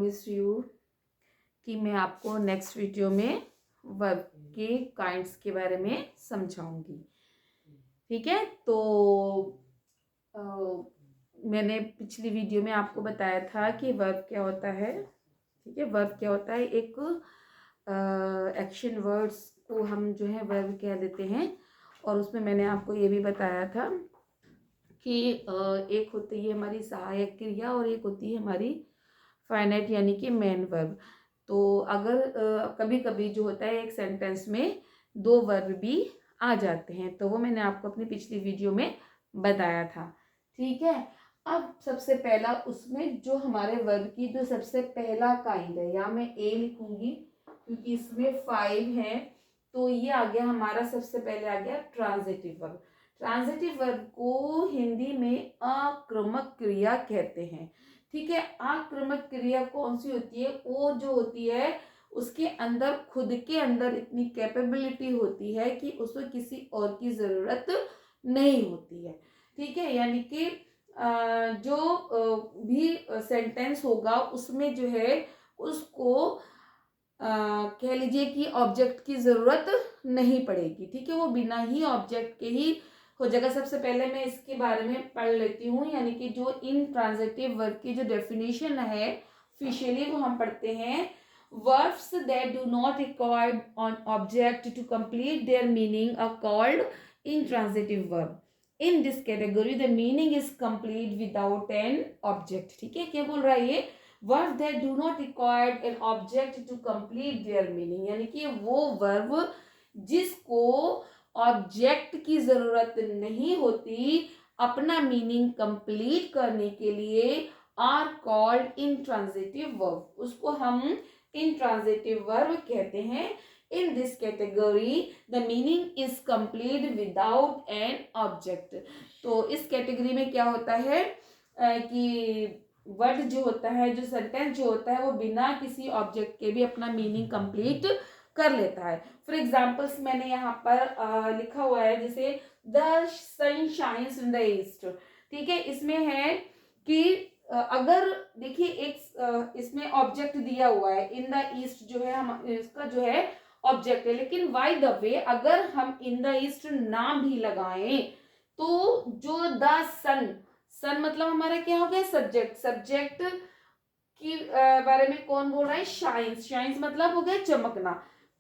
Promise you कि मैं आपको नेक्स्ट वीडियो में वर्ब के काइंड्स के बारे में समझाऊंगी। ठीक है, तो मैंने पिछली वीडियो में आपको बताया था कि वर्ब क्या होता है। ठीक है, वर्ब क्या होता है, एक एक्शन वर्ड्स को हम जो है वर्ब कह देते हैं। और उसमें मैंने आपको ये भी बताया था कि एक होती है हमारी सहायक क्रिया और एक होती है हमारी फाइनाइट यानी कि मेन वर्ब। तो अगर कभी कभी जो होता है एक सेंटेंस में दो वर्ब भी आ जाते हैं, तो वो मैंने आपको अपनी पिछली वीडियो में बताया था। ठीक है, अब सबसे पहला उसमें जो हमारे वर्ब की जो सबसे पहला काइंड है, या मैं ए लिखूंगी क्योंकि इसमें 5 है, तो ये आ गया हमारा सबसे पहले आ गया ट्रांजिटिव वर्ब। ट्रांजिटिव वर्ब को हिंदी में आक्रमक क्रिया कहते हैं। ठीक है, आक्रमक क्रिया कौन सी होती है, वो जो होती है उसके अंदर खुद के अंदर इतनी कैपेबिलिटी होती है कि उसको किसी और की जरूरत नहीं होती है। ठीक है, यानी कि जो भी सेंटेंस होगा उसमें जो है उसको कह लीजिए कि ऑब्जेक्ट की जरूरत नहीं पड़ेगी। ठीक है, वो बिना ही ऑब्जेक्ट के ही हो जाएगा। सबसे पहले मैं इसके बारे में पढ़ लेती हूँ, यानी कि जो इन ट्रांजिटिव वर्ब की जो डेफिनेशन है ऑफिशियली वो हम पढ़ते हैं। Verbs that do not require an object to complete their meaning are called intransitive verb. In this category, the meaning is complete without an object. ठीक है, क्या बोल रहा है ये, Verbs that do not require an object to complete their meaning, यानी कि वो verb जिसको ऑब्जेक्ट की जरूरत नहीं होती अपना मीनिंग कंप्लीट करने के लिए आर कॉल्ड इंट्रांजिटिव वर्ब, उसको हम intransitive verb कहते हैं। In this category, the meaning is complete without an object. तो इस कैटेगरी में क्या होता है कि वर्ड जो होता है, जो सेंटेंस जो होता है वो बिना किसी ऑब्जेक्ट के भी अपना मीनिंग कंप्लीट कर लेता है। फॉर एग्जाम्पल्स मैंने यहाँ पर लिखा हुआ है, जैसे the sun shines in the east. ठीक है, इसमें है कि अगर देखिए एक इसमें ऑब्जेक्ट दिया हुआ है इन द ईस्ट, जो है हम इसका जो है ऑब्जेक्ट है, लेकिन बाय द वे अगर हम इन द ईस्ट ना भी लगाएं तो जो द सन, सन मतलब हमारा क्या हो गया सब्जेक्ट, सब्जेक्ट की बारे में कौन बोल रहा है, शाइन्स, शाइन्स मतलब हो गया चमकना।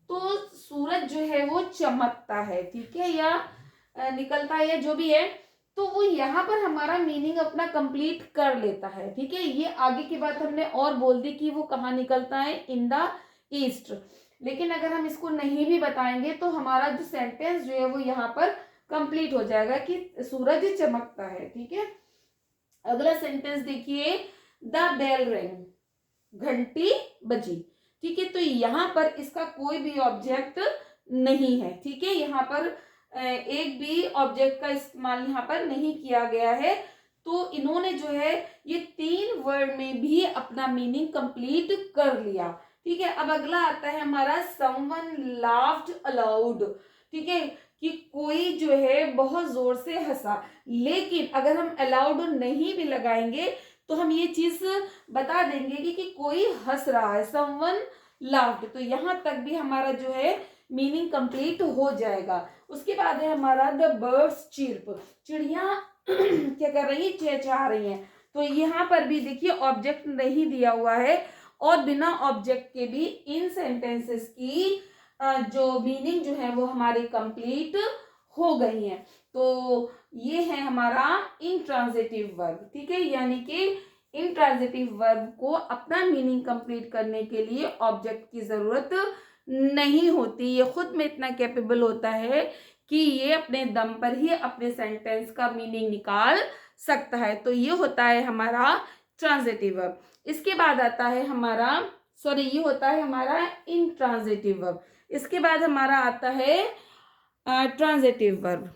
तो सूरज जो है वो चमकता है, ठीक है, या निकलता है, जो भी है, तो वो यहाँ पर हमारा मीनिंग अपना कंप्लीट कर लेता है। ठीक है, ये आगे की बात हमने और बोल दी कि वो कहाँ निकलता है, इन द ईस्ट। लेकिन अगर हम इसको नहीं भी बताएंगे तो हमारा जो सेंटेंस जो है वो यहाँ पर कंप्लीट हो जाएगा कि सूरज चमकता है। ठीक है, अगला सेंटेंस देखिए, द बेल रिंग, घंटी बजी। ठीक है, तो यहाँ पर इसका कोई भी ऑब्जेक्ट नहीं है। ठीक है, यहाँ पर एक भी ऑब्जेक्ट का इस्तेमाल यहाँ पर नहीं किया गया है। तो इन्होंने जो है ये 3 वर्ड में भी अपना मीनिंग कंप्लीट कर लिया। ठीक है, अब अगला आता है हमारा समवन लाफ्ड अलाउड। ठीक है, कि कोई जो है बहुत जोर से हंसा, लेकिन अगर हम अलाउड नहीं भी लगाएंगे तो हम ये चीज बता देंगे कि कोई हंस रहा है, समवन लाफ्ड, तो यहां तक भी हमारा जो है मीनिंग कंप्लीट हो जाएगा। उसके बाद है हमारा द बर्ड्स चिर्प, चिड़िया क्या कर रही है, चहचहा रही हैं। तो यहाँ पर भी देखिए ऑब्जेक्ट नहीं दिया हुआ है और बिना ऑब्जेक्ट के भी इन सेंटेंसेस की जो मीनिंग जो है वो हमारी कंप्लीट हो गई है। तो ये है हमारा इंट्रांजिटिव वर्ब। ठीक है, यानी कि इंट्रांजिटिव वर्ब को अपना मीनिंग कंप्लीट करने के लिए ऑब्जेक्ट की जरूरत नहीं होती, ये खुद में इतना कैपेबल होता है कि ये अपने दम पर ही अपने सेंटेंस का मीनिंग निकाल सकता है। तो ये होता है हमारा ट्रांजिटिव वर्ब। इसके बाद आता है हमारा, सॉरी, ये होता है हमारा इंट्रांजिटिव वर्ब। इसके बाद हमारा आता है ट्रांजिटिव वर्ब।